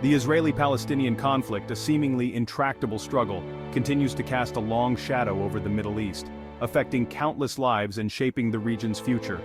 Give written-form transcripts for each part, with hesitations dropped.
The Israeli-Palestinian conflict, a seemingly intractable struggle, continues to cast a long shadow over the Middle East, affecting countless lives and shaping the region's future.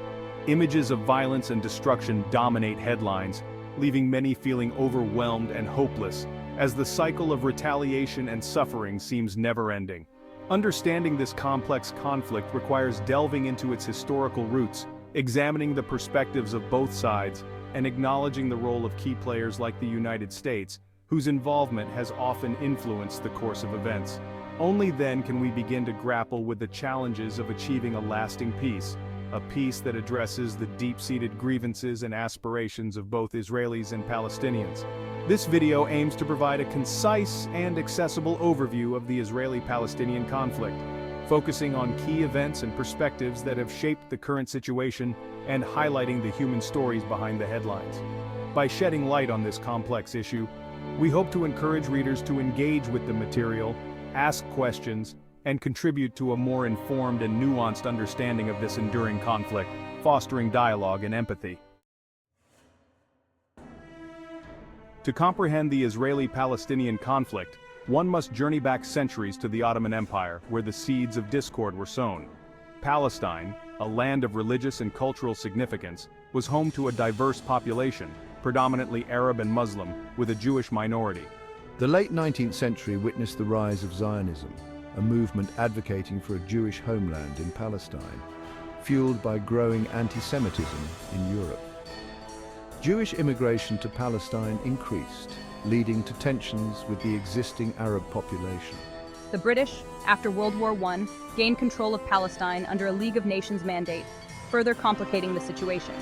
Images of violence and destruction dominate headlines, leaving many feeling overwhelmed and hopeless, as the cycle of retaliation and suffering seems never-ending. Understanding this complex conflict requires delving into its historical roots, examining the perspectives of both sides, and acknowledging the role of key players like the United States, whose involvement has often influenced the course of events. Only then can we begin to grapple with the challenges of achieving a lasting peace, a peace that addresses the deep-seated grievances and aspirations of both Israelis and Palestinians. This video aims to provide a concise and accessible overview of the Israeli-Palestinian conflict, focusing on key events and perspectives that have shaped the current situation and highlighting the human stories behind the headlines. By shedding light on this complex issue, we hope to encourage readers to engage with the material, ask questions, and contribute to a more informed and nuanced understanding of this enduring conflict, fostering dialogue and empathy. To comprehend the Israeli-Palestinian conflict, one must journey back centuries to the Ottoman Empire, where the seeds of discord were sown. Palestine, a land of religious and cultural significance, was home to a diverse population, predominantly Arab and Muslim, with a Jewish minority. The late 19th century witnessed the rise of Zionism, a movement advocating for a Jewish homeland in Palestine, fueled by growing anti-Semitism in Europe. Jewish immigration to Palestine increased, leading to tensions with the existing Arab population. The British, after World War I, gained control of Palestine under a League of Nations mandate, further complicating the situation.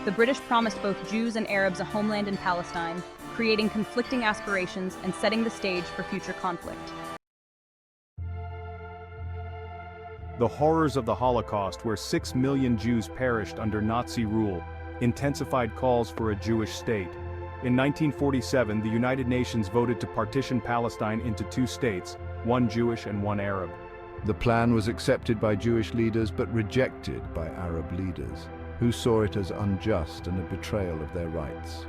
The British promised both Jews and Arabs a homeland in Palestine, creating conflicting aspirations and setting the stage for future conflict. The horrors of the Holocaust, where 6 million Jews perished under Nazi rule, intensified calls for a Jewish state. In 1947, the United Nations voted to partition Palestine into 2 states, one Jewish and one Arab. The plan was accepted by Jewish leaders but rejected by Arab leaders, who saw it as unjust and a betrayal of their rights.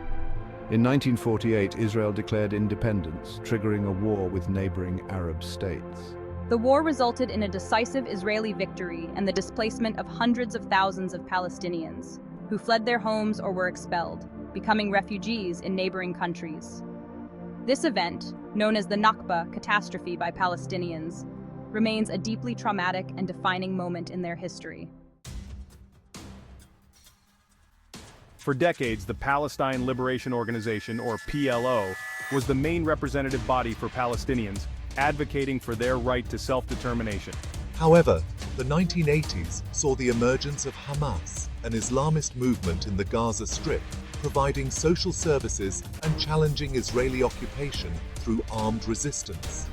In 1948, Israel declared independence, triggering a war with neighboring Arab states. The war resulted in a decisive Israeli victory and the displacement of hundreds of thousands of Palestinians, who fled their homes or were expelled, becoming refugees in neighboring countries. This event, known as the Nakba catastrophe by Palestinians, remains a deeply traumatic and defining moment in their history. For decades, the Palestine Liberation Organization, or PLO, was the main representative body for Palestinians, advocating for their right to self-determination. However, the 1980s saw the emergence of Hamas, an Islamist movement in the Gaza Strip, providing social services and challenging Israeli occupation through armed resistance.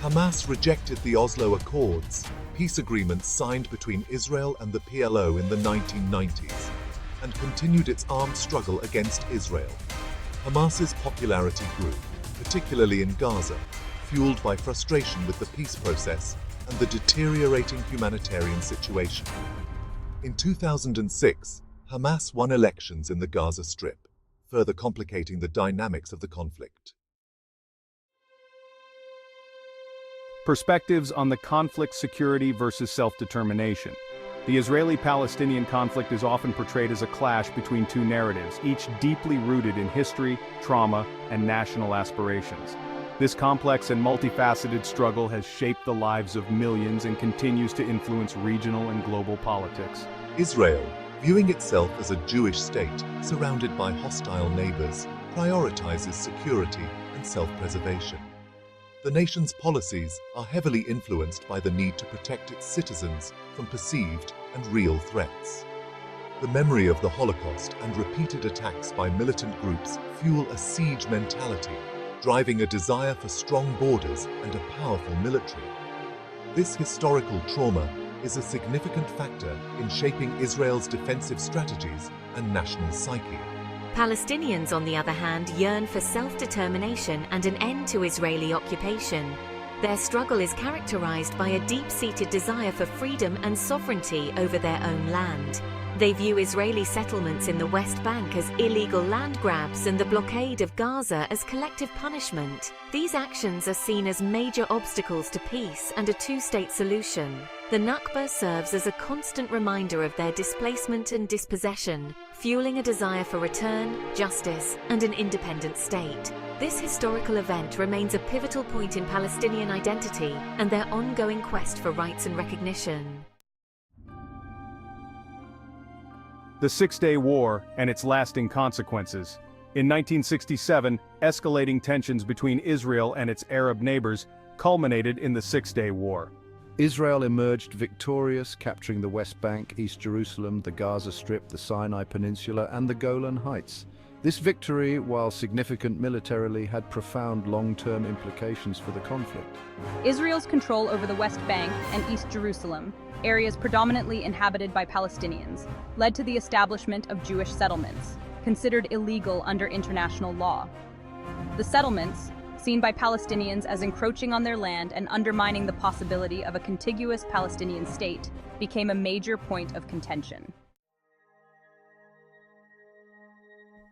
Hamas rejected the Oslo Accords, peace agreements signed between Israel and the PLO in the 1990s, and continued its armed struggle against Israel. Hamas's popularity grew, particularly in Gaza, fueled by frustration with the peace process and the deteriorating humanitarian situation. In 2006, Hamas won elections in the Gaza Strip, further complicating the dynamics of the conflict. Perspectives on the conflict: security versus self-determination. The Israeli-Palestinian conflict is often portrayed as a clash between two narratives, each deeply rooted in history, trauma, and national aspirations. This complex and multifaceted struggle has shaped the lives of millions and continues to influence regional and global politics. Israel, viewing itself as a Jewish state surrounded by hostile neighbors, prioritizes security and self-preservation. The nation's policies are heavily influenced by the need to protect its citizens from perceived and real threats. The memory of the Holocaust and repeated attacks by militant groups fuel a siege mentality, driving a desire for strong borders and a powerful military. This historical trauma is a significant factor in shaping Israel's defensive strategies and national psyche. Palestinians, on the other hand, yearn for self-determination and an end to Israeli occupation. Their struggle is characterized by a deep-seated desire for freedom and sovereignty over their own land. They view Israeli settlements in the West Bank as illegal land grabs and the blockade of Gaza as collective punishment. These actions are seen as major obstacles to peace and a two-state solution. The Nakba serves as a constant reminder of their displacement and dispossession, fueling a desire for return, justice, and an independent state. This historical event remains a pivotal point in Palestinian identity and their ongoing quest for rights and recognition. The Six-Day War and its lasting consequences. In 1967, escalating tensions between Israel and its Arab neighbors culminated in the Six-Day War. Israel emerged victorious, capturing the West Bank, East Jerusalem, the Gaza Strip, the Sinai Peninsula, and the Golan Heights. This victory, while significant militarily, had profound long-term implications for the conflict. Israel's control over the West Bank and East Jerusalem, areas predominantly inhabited by Palestinians, led to the establishment of Jewish settlements, considered illegal under international law. The settlements, seen by Palestinians as encroaching on their land and undermining the possibility of a contiguous Palestinian state, became a major point of contention.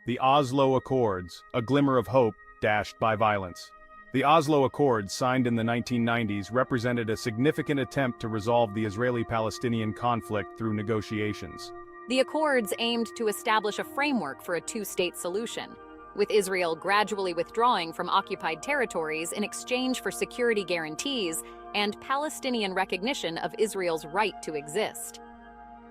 The Oslo Accords, a glimmer of hope dashed by violence. The Oslo Accords, signed in the 1990s, represented a significant attempt to resolve the Israeli-Palestinian conflict through negotiations. The accords aimed to establish a framework for a two-state solution, with Israel gradually withdrawing from occupied territories in exchange for security guarantees and Palestinian recognition of Israel's right to exist.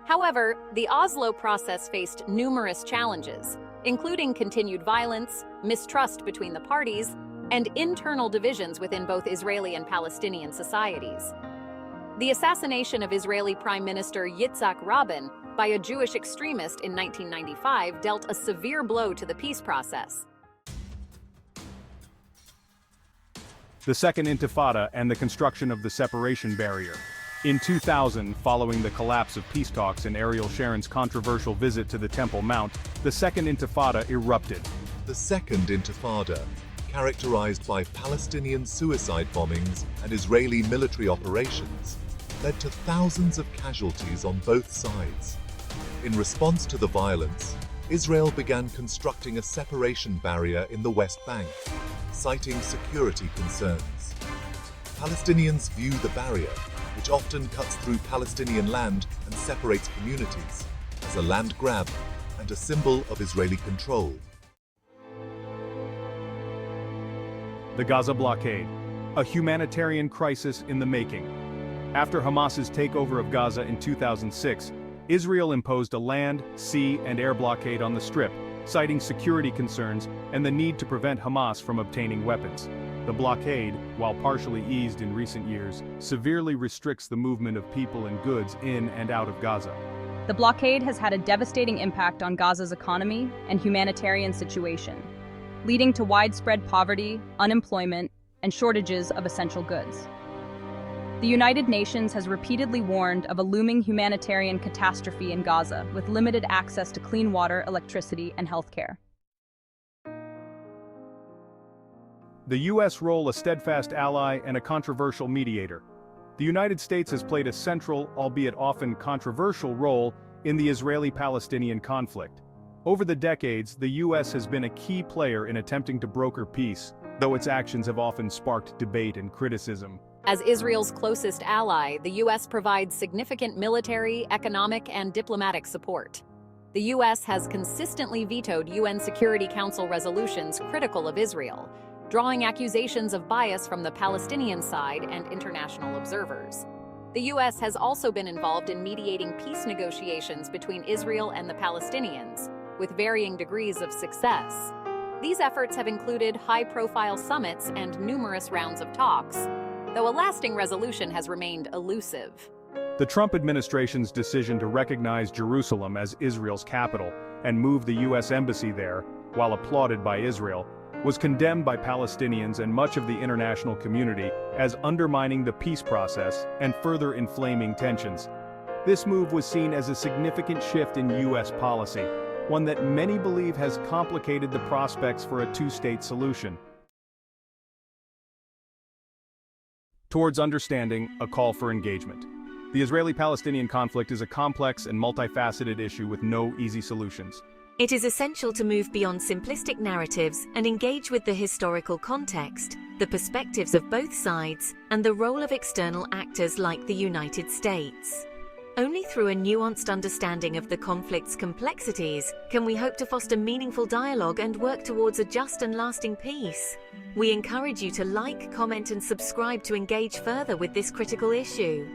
However, the Oslo process faced numerous challenges, including continued violence, mistrust between the parties, and internal divisions within both Israeli and Palestinian societies. The assassination of Israeli Prime Minister Yitzhak Rabin by a Jewish extremist in 1995 dealt a severe blow to the peace process. The Second Intifada and the construction of the separation barrier. In 2000, following the collapse of peace talks and Ariel Sharon's controversial visit to the Temple Mount, the Second Intifada erupted. The Second Intifada, characterized by Palestinian suicide bombings and Israeli military operations, led to thousands of casualties on both sides. In response to the violence, Israel began constructing a separation barrier in the West Bank, citing security concerns. Palestinians view the barrier, which often cuts through Palestinian land and separates communities, as a land grab and a symbol of Israeli control. The Gaza blockade, a humanitarian crisis in the making. After Hamas's takeover of Gaza in 2006, Israel imposed a land, sea, and air blockade on the Strip, citing security concerns and the need to prevent Hamas from obtaining weapons. The blockade, while partially eased in recent years, severely restricts the movement of people and goods in and out of Gaza. The blockade has had a devastating impact on Gaza's economy and humanitarian situation, leading to widespread poverty, unemployment, and shortages of essential goods. The United Nations has repeatedly warned of a looming humanitarian catastrophe in Gaza, with limited access to clean water, electricity, and healthcare. The U.S. role a steadfast ally and a controversial mediator. The United States has played a central, albeit often controversial, role in the Israeli-Palestinian conflict. Over the decades, the U.S. has been a key player in attempting to broker peace, though its actions have often sparked debate and criticism. As Israel's closest ally, the U.S. provides significant military, economic, and diplomatic support. The U.S. has consistently vetoed UN Security Council resolutions critical of Israel, drawing accusations of bias from the Palestinian side and international observers. The U.S. has also been involved in mediating peace negotiations between Israel and the Palestinians, with varying degrees of success. These efforts have included high-profile summits and numerous rounds of talks, though a lasting resolution has remained elusive. The Trump administration's decision to recognize Jerusalem as Israel's capital and move the U.S. embassy there, while applauded by Israel, was condemned by Palestinians and much of the international community as undermining the peace process and further inflaming tensions. This move was seen as a significant shift in U.S. policy, one that many believe has complicated the prospects for a two-state solution. Towards understanding, a call for engagement. The Israeli-Palestinian conflict is a complex and multifaceted issue with no easy solutions. It is essential to move beyond simplistic narratives and engage with the historical context, the perspectives of both sides, and the role of external actors like the United States. Only through a nuanced understanding of the conflict's complexities can we hope to foster meaningful dialogue and work towards a just and lasting peace. We encourage you to like, comment, and subscribe to engage further with this critical issue.